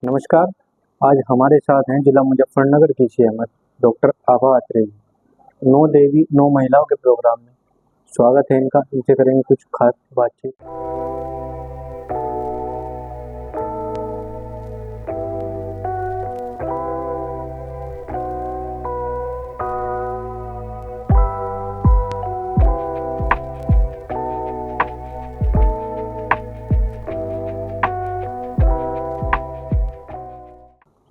नमस्कार। आज हमारे साथ हैं जिला मुजफ्फरनगर की सीएमएस डॉक्टर आभा अत्रे जी। नौ देवी नौ महिलाओं के प्रोग्राम में स्वागत है इनका। इनसे करेंगे कुछ खास बातचीत।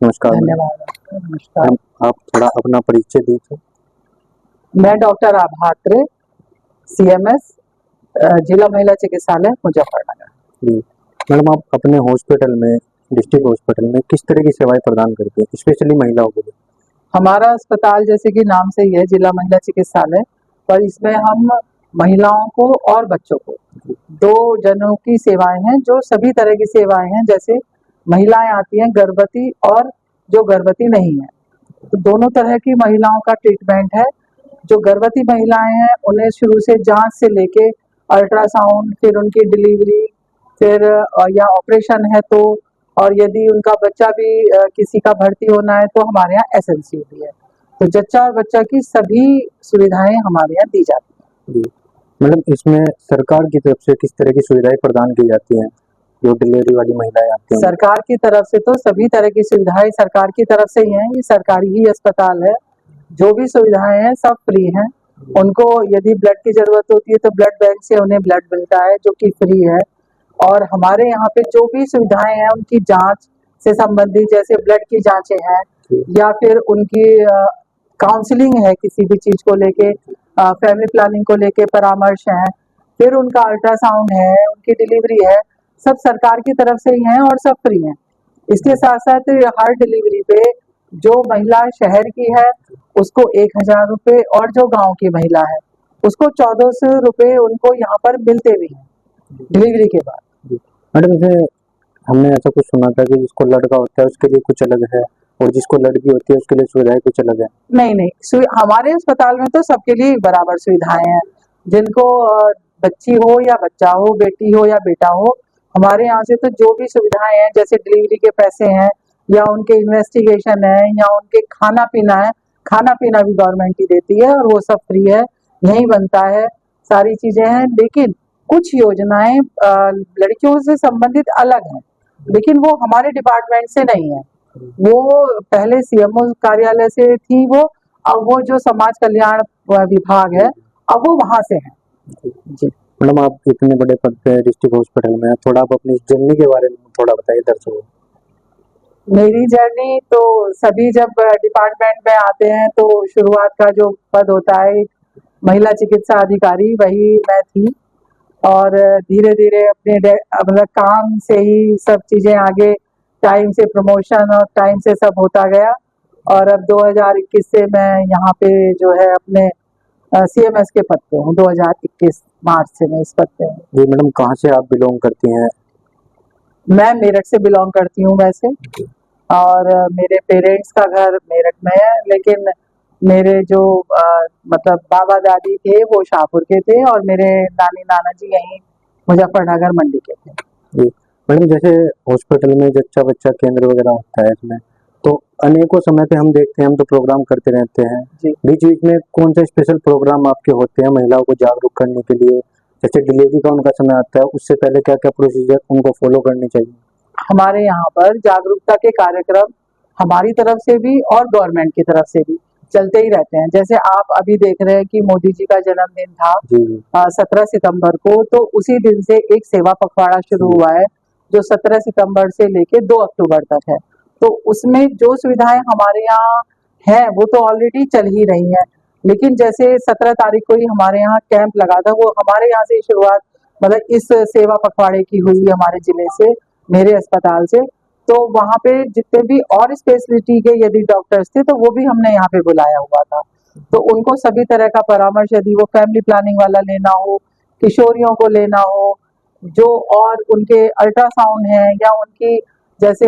नमस्कार मैडम। धन्यवाद। नमस्कार। आप थोड़ा अपना परिचय दीजिए। मैं डॉक्टर आभा अत्रे, सीएमएस जिला महिला चिकित्सालय मुजफ्फरनगर। जी मैडम, आप अपने हॉस्पिटल में, डिस्ट्रिक्ट हॉस्पिटल में किस तरह की सेवाएं प्रदान करते हैं, स्पेशली महिलाओं के लिए? हमारा अस्पताल जैसे कि नाम से ही है जिला महिला चिकित्सालय, पर इसमें हम महिलाओं को और बच्चों को दो जनों की सेवाएं हैं, जो सभी तरह की सेवाएं हैं। जैसे महिलाएं आती हैं गर्भवती और जो गर्भवती नहीं है, तो दोनों तरह की महिलाओं का ट्रीटमेंट है। जो गर्भवती महिलाएं हैं उन्हें शुरू से जांच से लेके अल्ट्रासाउंड, फिर उनकी डिलीवरी, फिर या ऑपरेशन है तो, और यदि उनका बच्चा भी किसी का भर्ती होना है तो हमारे यहाँ एसएनसी भी है। तो जच्चा और बच्चा की सभी सुविधाएं हमारे यहाँ दी जाती हैं। जी मैडम, इसमें सरकार की तरफ से किस तरह की सुविधाएं प्रदान की जाती हैं जो डिलीवरी वाली महिलाएं आती हैं? सरकार की तरफ से तो सभी तरह की सुविधाएं सरकार की तरफ से ही हैं। ये सरकारी ही अस्पताल है। जो भी सुविधाएं हैं सब फ्री हैं। उनको यदि ब्लड की जरूरत होती है तो ब्लड बैंक से उन्हें ब्लड मिलता है जो कि फ्री है। और हमारे यहाँ पे जो भी सुविधाएं हैं उनकी जांच से संबंधित, जैसे ब्लड की जांचें हैं या फिर उनकी काउंसलिंग है, किसी भी चीज को लेके, फैमिली प्लानिंग को लेके परामर्श है, फिर उनका अल्ट्रासाउंड है, उनकी डिलीवरी है, सब सरकार की तरफ से ही है और सब फ्री है। इसके साथ साथ हर डिलीवरी पे जो महिला शहर की है उसको 1000 रुपये, और जो गांव की महिला है उसको 1400 रुपये उनको यहाँ पर मिलते भी हैं डिलीवरी के बाद। मैडम, जैसे हमने ऐसा कुछ सुना था कि जिसको लड़का होता है उसके लिए कुछ अलग है और जिसको लड़की होती है उसके लिए सुविधाएं कुछ अलग है। नहीं, हमारे अस्पताल में तो सबके लिए बराबर सुविधाएं हैं। जिनको बच्ची हो या बच्चा हो, बेटी हो या बेटा हो, हमारे यहाँ से तो जो भी सुविधाएं हैं, जैसे डिलीवरी के पैसे हैं या उनके इन्वेस्टिगेशन है या उनके खाना पीना है, खाना पीना भी गवर्नमेंट ही देती है और वो सब फ्री है, यहीं बनता है, सारी चीजें हैं। लेकिन कुछ योजनाएं लड़कियों से संबंधित अलग हैं, लेकिन वो हमारे डिपार्टमेंट से नहीं है। वो पहले सीएमओ कार्यालय से थी वो, अब वो जो समाज कल्याण विभाग है अब वो वहां से है। जी मैडम, आप इतने बड़े पद पे डिस्ट्रिक्ट हॉस्पिटल में, थोड़ा आप अपनी जर्नी के बारे में थोड़ा बताइए दर्शकों को। मेरी जर्नी तो सभी जब डिपार्टमेंट में आते हैं तो शुरुआत का जो पद होता है महिला चिकित्सा अधिकारी, वही मैं थी। और धीरे धीरे अपने मतलब काम से ही सब चीजें आगे, टाइम से प्रमोशन और टाइम से सब होता गया। और अब 2021 से मैं यहाँ पे जो है अपने सीएमएस के पद पे हूँ। 2021 मार्च से मैं इस पद पे हूँ। जी मैडम, कहाँ से आप बिलोंग करती हैं? मैं मेरठ से बिलोंग करती हूँ वैसे, और मेरे पेरेंट्स का घर मेरठ में है, लेकिन मेरे जो मतलब बाबा दादी थे वो शाहपुर के थे और मेरे नानी नाना जी यहीं मुजफ्फरनगर मंडी के थे। जी मैडम, जैसे हॉस्पिटल में जच्चा बच्चा केंद्र वगैरह होता है, इसमें तो अनेकों समय पे हम देखते हैं, हम तो प्रोग्राम करते रहते हैं। जी बीच बीच में कौन से स्पेशल प्रोग्राम आपके होते हैं महिलाओं को जागरूक करने के लिए? जैसे डिलीवरी का उनका समय आता है, उससे पहले क्या क्या प्रोसीजर उनको फॉलो करनी चाहिए? हमारे यहाँ पर जागरूकता के कार्यक्रम हमारी तरफ से भी और गवर्नमेंट की तरफ से भी चलते ही रहते हैं। जैसे आप अभी देख रहे हैं कि मोदी जी का जन्मदिन था जी 17 सितंबर को, तो उसी दिन से एक सेवा पखवाड़ा शुरू हुआ है जो 17 सितंबर से लेके 2 अक्टूबर तक है। तो उसमें जो सुविधाएं हमारे यहाँ हैं वो तो ऑलरेडी चल ही रही हैं, लेकिन जैसे 17 तारीख को ही हमारे यहाँ कैंप लगा था, वो हमारे यहाँ से ही शुरुआत, मतलब इस सेवा पखवाड़े की हुई हमारे जिले से, मेरे अस्पताल से। तो वहाँ पे जितने भी और स्पेशलिटी के यदि डॉक्टर्स थे तो वो भी हमने यहाँ पे बुलाया हुआ था। तो उनको सभी तरह का परामर्श, यदि वो फैमिली प्लानिंग वाला लेना हो, किशोरियों को लेना हो, जो और उनके अल्ट्रासाउंड है या उनकी जैसे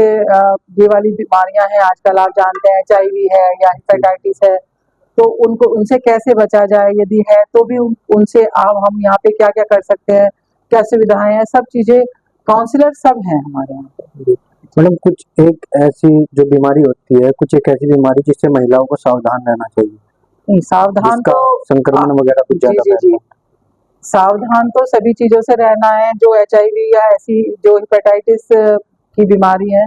ये वाली बीमारियां हैं आजकल आप जानते हैं, HIV है या हेपेटाइटिस है, तो उनको उनसे कैसे बचा जाए, यदि है तो भी उनसे आप हम यहाँ पे क्या क्या कर सकते हैं, क्या सुविधाएं हैं, सब चीजें, काउंसलर सब हैं हमारे यहाँ पे। मैडम कुछ एक ऐसी जो बीमारी होती है, कुछ एक ऐसी बीमारी जिससे महिलाओं को सावधान रहना चाहिए, नहीं, सावधान जिसका तो संक्रमण वगैरह कुछ जी ज्यादा जी जी, फैलता सावधान तो सभी चीजों से रहना है। जो HIV या ऐसी जो हेपेटाइटिस की बीमारी है,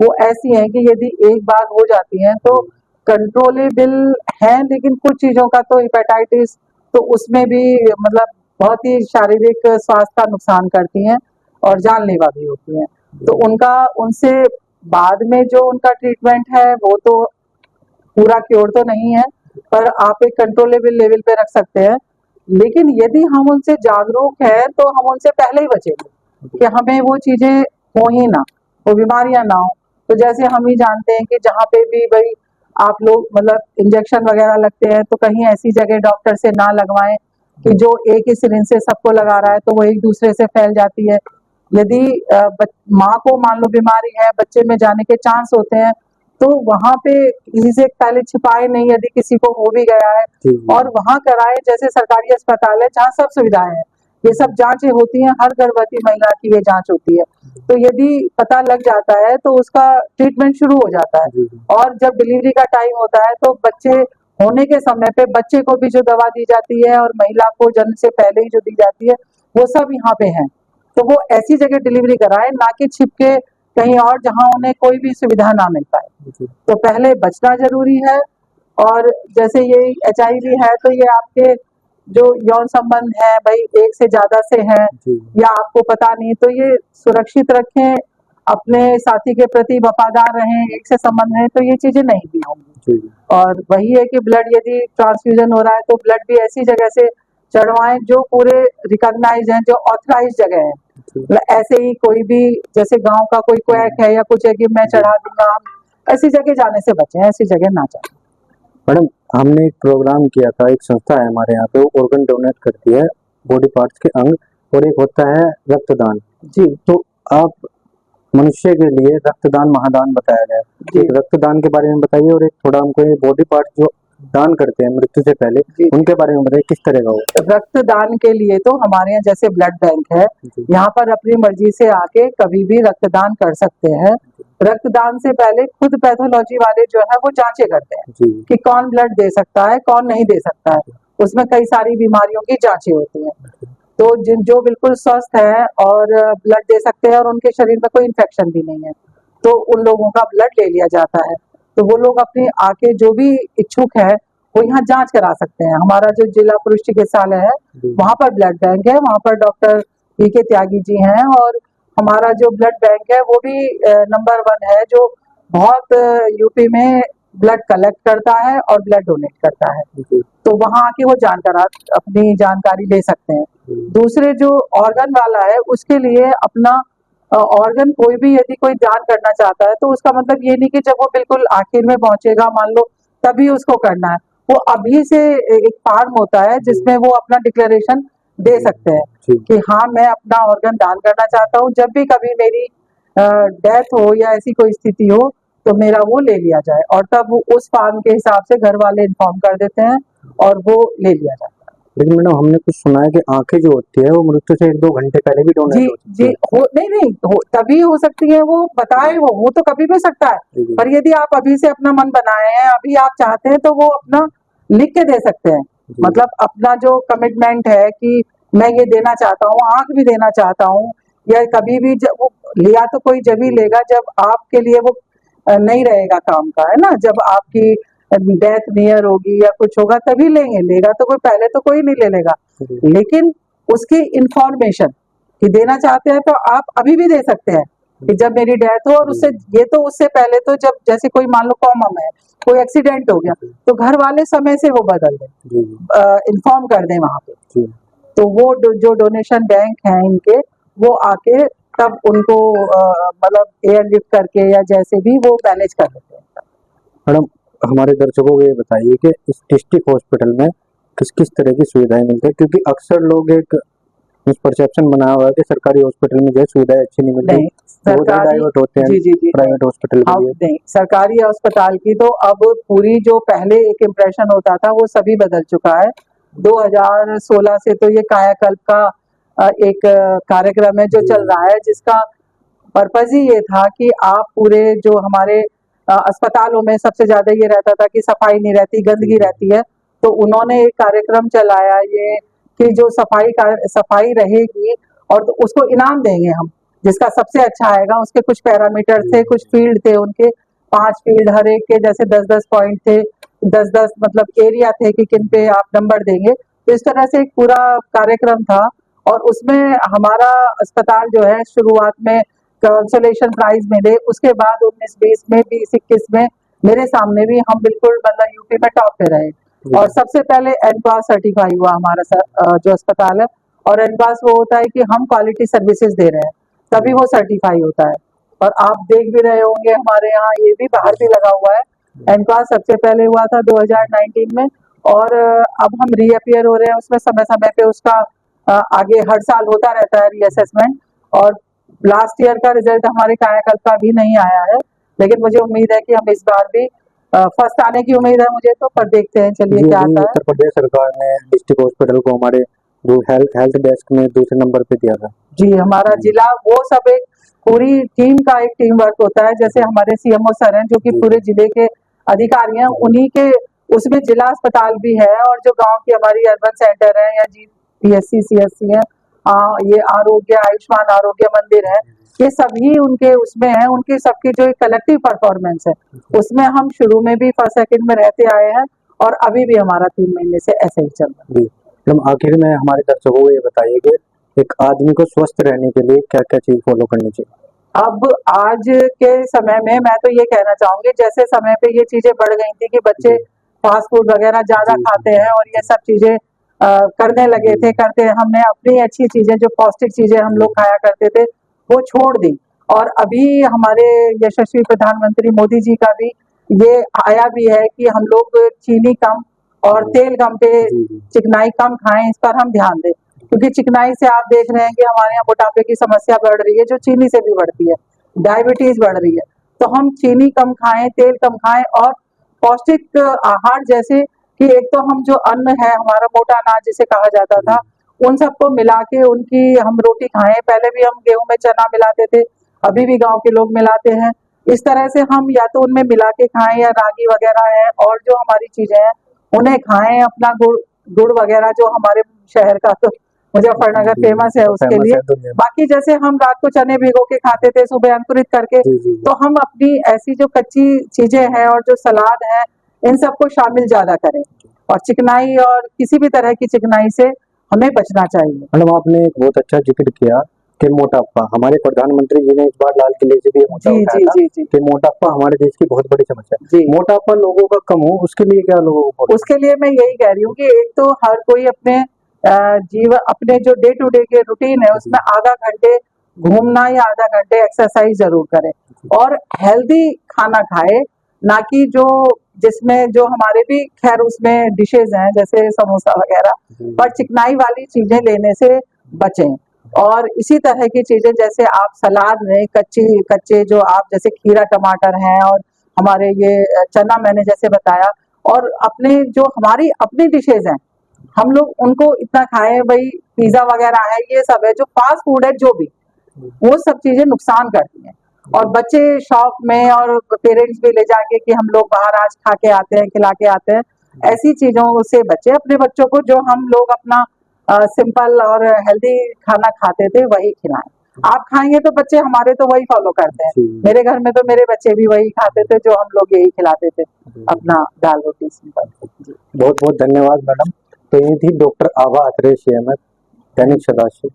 वो ऐसी है कि यदि एक बार हो जाती है तो कंट्रोलेबल है, लेकिन कुछ चीजों का तो हेपेटाइटिस तो उसमें भी मतलब बहुत ही शारीरिक स्वास्थ्य का नुकसान करती हैं और जानलेवा भी होती हैं। तो उनका उनसे बाद में जो उनका ट्रीटमेंट है वो तो पूरा क्योर तो नहीं है, पर आप एक कंट्रोलेबल लेवल पे रख सकते हैं। लेकिन यदि हम उनसे जागरूक है तो हम उनसे पहले ही बचेंगे कि हमें वो चीजें हो ही ना, वो बीमारियां ना हो। तो जैसे हम ही जानते हैं कि जहाँ पे भी भाई आप लोग मतलब इंजेक्शन वगैरह लगते हैं तो कहीं ऐसी जगह डॉक्टर से ना लगवाएं कि जो एक ही सिरिंज से सबको लगा रहा है तो वो एक दूसरे से फैल जाती है। यदि माँ को मान लो बीमारी है, बच्चे में जाने के चांस होते हैं, तो वहां पे किसी से पहले छिपाए नहीं, यदि किसी को हो भी गया है है। और वहां कराए। जैसे सरकारी अस्पताल है जहाँ सब सुविधाएं हैं, ये सब जांचें होती हैं, हर गर्भवती महिला की ये जांच होती है। तो यदि पता लग जाता है तो उसका ट्रीटमेंट शुरू हो जाता है। और जब डिलीवरी का टाइम होता है तो बच्चे होने के समय पे बच्चे को भी जो दवा दी जाती है और महिला को जन्म से पहले ही जो दी जाती है वो सब यहाँ पे है। तो वो ऐसी जगह डिलीवरी कराए, ना कि छिपके कहीं और जहाँ उन्हें कोई भी सुविधा ना मिल पाए। तो पहले बचना जरूरी है। और जैसे ये HIV है तो ये आपके जो यौन संबंध है भाई एक से ज्यादा से है या आपको पता नहीं, तो ये सुरक्षित रखें, अपने साथी के प्रति वफादार रहें, एक से संबंध है तो ये चीजें नहीं भी होंगी। और वही है कि ब्लड यदि ट्रांसफ्यूजन हो रहा है तो ब्लड भी ऐसी जगह से चढ़वाएं जो पूरे रिकॉग्नाइज हैं, जो ऑथराइज जगह है। मतलब ऐसे ही कोई भी जैसे गांव का कोई क्वैक है या कुछ है कि मैं चढ़ा दूंगा, हम ऐसी जगह जाने से बचें, ऐसी जगह ना जाए। मैडम हमने एक प्रोग्राम किया था, एक संस्था है हमारे यहाँ पे, वो ऑर्गन डोनेट करती है, बॉडी पार्ट्स के अंग, और एक होता है रक्तदान। जी तो आप मनुष्य के लिए रक्तदान महादान बताया गया है, जी एक रक्तदान के बारे में बताइए, और एक थोड़ा हमको ये बॉडी पार्ट जो दान करते हैं मृत्यु से पहले जी, उनके बारे में बताइए, किस तरह का हो। रक्तदान के लिए तो हमारे यहाँ जैसे ब्लड बैंक है, यहाँ पर अपनी मर्जी से आके कभी भी रक्तदान कर सकते हैं। रक्तदान से पहले खुद पैथोलॉजी वाले जो है वो जांचें करते हैं कि कौन ब्लड दे सकता है कौन नहीं दे सकता है। उसमें कई सारी बीमारियों की जांचें होती हैं। तो जिन जो बिल्कुल स्वस्थ है और ब्लड दे सकते हैं और उनके शरीर में कोई इन्फेक्शन भी नहीं है, तो उन लोगों का ब्लड ले लिया जाता है। तो वो लोग अपने आके जो भी इच्छुक है वो यहाँ जांच करा सकते हैं। हमारा जो जिला पुरुष चिकित्सालय है वहाँ पर ब्लड बैंक है, वहाँ पर डॉक्टर PK त्यागी जी हैं, और हमारा जो ब्लड बैंक है वो भी नंबर 1 है, जो बहुत यूपी में ब्लड कलेक्ट करता है और ब्लड डोनेट करता है। तो वहाँ आके वो अपनी जानकारी ले सकते हैं। दूसरे जो ऑर्गन वाला है उसके लिए अपना ऑर्गन कोई भी यदि कोई दान करना चाहता है तो उसका मतलब ये नहीं कि जब वो बिल्कुल आखिर में पहुंचेगा मान लो तभी उसको करना है। वो अभी से एक फॉर्म होता है जिसमें वो अपना डिक्लेरेशन दे सकते हैं कि हाँ मैं अपना ऑर्गन दान करना चाहता हूँ, जब भी कभी मेरी डेथ हो या ऐसी कोई स्थिति हो तो मेरा वो ले लिया जाए। और तब वो उस फॉर्म के हिसाब से घर वाले इन्फॉर्म कर देते हैं और वो ले लिया जाता है। लेकिन मैडम हमने कुछ सुना है कि आंखें जो होती है वो मृत्यु से 1-2 घंटे पहले भी डोनेट जी हो सकती जी है। हो नहीं हो तभी हो सकती है, वो बताए वो तो कभी भी सकता है। पर यदि आप अभी से अपना मन बनाए हैं, अभी आप चाहते हैं, तो वो अपना लिख के दे सकते हैं। मतलब अपना जो कमिटमेंट है कि मैं ये देना चाहता हूँ, आंख भी देना चाहता हूँ, या कभी भी जब वो लिया तो कोई जब ही लेगा जब आपके लिए वो नहीं रहेगा काम का, है ना। जब आपकी डेथ नियर होगी या कुछ होगा तभी लेंगे, लेगा तो कोई पहले तो कोई नहीं ले लेगा। लेकिन उसकी इंफॉर्मेशन कि देना चाहते हैं तो आप अभी भी दे सकते हैं कि जब मेरी डेथ हो, और उससे ये तो उससे पहले तो जब जैसे कोई मान लो कॉमा में कोई एक्सीडेंट हो गया तो घर वाले समय से वो बदल दें, इन्फॉर्म कर दें वहां पे। तो वो जो डोनेशन बैंक हैं इनके, वो आके तब उनको मतलब एयरलिफ्ट करके या जैसे भी वो मैनेज कर देते हैं। मैडम हमारे दर्शकों को ये बताइए कि इस डिस्ट्रिक्ट हॉस्पिटल में किस किस तरह की सुविधाएं मिलती है, क्योंकि अक्सर लोग एक मिसपरसेप्शन बनाया हुआ है कि सरकारी हॉस्पिटल में जो है सुविधाएं अच्छी नहीं मिलती, नहीं, वो डाइवर्ट होते हैं प्राइवेट हॉस्पिटल के लिए। नहीं, सरकारी अस्पताल की तो अब पूरी जो पहले एक इम्प्रेशन होता था वो सभी बदल चुका है। 2016 से तो ये कायाकल्प का एक कार्यक्रम है जो चल रहा है, जिसका पर्पज ही ये था कि आप पूरे जो हमारे अस्पतालों में सबसे ज्यादा ये रहता था कि सफाई नहीं रहती, गंदगी रहती है, तो उन्होंने एक कार्यक्रम चलाया ये कि जो सफाई रहेगी और तो उसको इनाम देंगे हम, जिसका सबसे अच्छा आएगा। उसके कुछ पैरामीटर थे, कुछ फील्ड थे उनके, 5 फील्ड, हर एक के जैसे 10-10 पॉइंट थे, 10-10 मतलब एरिया थे कि किन पे आप नंबर देंगे। तो इस तरह से एक पूरा कार्यक्रम था और उसमें हमारा अस्पताल जो है शुरुआत में कंसोलेशन प्राइज मिले, उसके बाद 19-20 में 20-21 में मेरे सामने भी हम बिल्कुल मतलब यूपी में टॉप पे रहे। और सबसे पहले एनपास सर्टिफाई हुआ हमारा जो अस्पताल है। और एनपास वो होता है कि हम क्वालिटी सर्विसेज दे रहे हैं, तभी वो सर्टिफाई होता है। और आप देख भी रहे होंगे हमारे यहाँ ये भी बाहर भी लगा हुआ है। एनपास सबसे पहले हुआ था 2019 में और अब हम रीअपियर हो रहे हैं उसमें, समय समय पे उसका आगे हर साल होता रहता है रीअसेसमेंट। और लास्ट ईयर का रिजल्ट हमारे कायाकल्प का भी नहीं आया है, लेकिन मुझे उम्मीद है कि हम इस बार भी फर्स्ट आने की उम्मीद है मुझे तो, पर देखते हैं चलिए क्या आता है। उत्तर प्रदेश सरकार ने डिस्ट्रिक्ट हॉस्पिटल को हमारे जो हेल्थ डेस्क में दूसरे नंबर पे दिया था। जी, हमारा जिला वो सब एक पूरी टीम का एक टीम वर्क होता है। जैसे हमारे सीएमओ सर हैं जो कि पूरे जिले के अधिकारी हैं, उन्हीं के उसमें जिला अस्पताल भी है और जो गांव की हमारी अर्बन सेंटर है या जी पीएससी सीएससी है, ये आरोग्य आयुष्मान आरोग्य मंदिर है, ये सभी उनके उसमें है। उनके सबकी जो कलेक्टिव परफॉर्मेंस है उसमें हम शुरू में भी फर्स्ट सेकंड में रहते आए हैं और अभी भी हमारा 3 महीने से ऐसे ही चल रहा है। मैडम आखिर में हमारे दर्शकों को ये बताइए कि एक आदमी को स्वस्थ रहने के लिए क्या क्या चीज फॉलो करनी चाहिए? अब आज के समय में मैं तो ये कहना चाहूंगी, जैसे समय पे ये चीजें बढ़ गई थी कि बच्चे फास्ट फूड वगैरह ज्यादा खाते हैं और ये सब चीजें करने लगे थे, करते हमने अपनी अच्छी चीजें जो पौष्टिक चीजें हम लोग खाया करते थे वो छोड़ दी। और अभी हमारे यशस्वी प्रधानमंत्री मोदी जी का भी ये आया भी है कि हम लोग चीनी कम और तेल कम पे चिकनाई कम खाएं, इस पर हम ध्यान दें। क्योंकि चिकनाई से आप देख रहे हैं कि हमारे यहाँ मोटापे की समस्या बढ़ रही है, जो चीनी से भी बढ़ती है, डायबिटीज बढ़ रही है। तो हम चीनी कम खाएं, तेल कम खाएं और पौष्टिक आहार जैसे कि एक तो हम जो अन्न है हमारा मोटा अनाज जिसे कहा जाता था, उन सबको मिला के उनकी हम रोटी खाएं। पहले भी हम गेहूं में चना मिलाते थे, अभी भी गांव के लोग मिलाते हैं। इस तरह से हम या तो उनमें मिला के खाएं या रागी वगैरह है और जो हमारी चीजें हैं उन्हें खाएं। अपना गुड़ वगैरह जो हमारे शहर का तो मुजफ्फरनगर फेमस है उसके लिए। बाकी जैसे हम रात को चने भिगो के खाते थे सुबह अंकुरित करके, तो हम अपनी ऐसी जो कच्ची चीजें हैं और जो सलाद है इन सबको शामिल ज्यादा करें और चिकनाई और किसी भी तरह की चिकनाई से हमें बचना चाहिए। मैडम आपने एक बहुत अच्छा जिक्र किया कि मोटापा, हमारे प्रधानमंत्री जी ने इस बार लाल किले से भी ये मुद्दा उठाया था कि मोटापा हमारे देश की बहुत बड़ी समस्या है। मोटापा लोगों का कम हो उसके लिए क्या लोगों को? उसके लिए मैं यही कह रही हूँ कि एक तो हर कोई अपने अपने जो डे टू डे के रूटीन है उसमें आधा घंटे घूमना या आधा घंटे एक्सरसाइज जरूर करें और हेल्दी खाना खाए, ना कि जो जिसमें जो हमारे भी खैर उसमें डिशेज हैं जैसे समोसा वगैरह, पर चिकनाई वाली चीजें लेने से बचें। और इसी तरह की चीजें जैसे आप सलाद में कच्चे जो आप जैसे खीरा टमाटर हैं और हमारे ये चना मैंने जैसे बताया, और अपने जो हमारी अपनी डिशेज हैं हम लोग उनको इतना खाएं। भाई पिज्जा वगैरह है, ये सब है जो फास्ट फूड है, जो भी वो सब चीजें नुकसान करती हैं। और बच्चे शौक में और पेरेंट्स भी ले जाके कि हम लोग बाहर आज खा के आते हैं, खिला के आते हैं, ऐसी चीजों से बच्चे अपने बच्चों को जो हम लोग अपना सिंपल और हेल्दी खाना खाते थे वही खिलाएं। आप खाएंगे तो बच्चे हमारे तो वही फॉलो करते हैं। मेरे घर में तो मेरे बच्चे भी वही खाते थे जो हम लोग यही खिलाते थे, अपना दाल रोटी सिंपल। बहुत बहुत धन्यवाद मैडम। तो ये थी डॉक्टर आभा अत्रेय, दैनिक सदाशिव।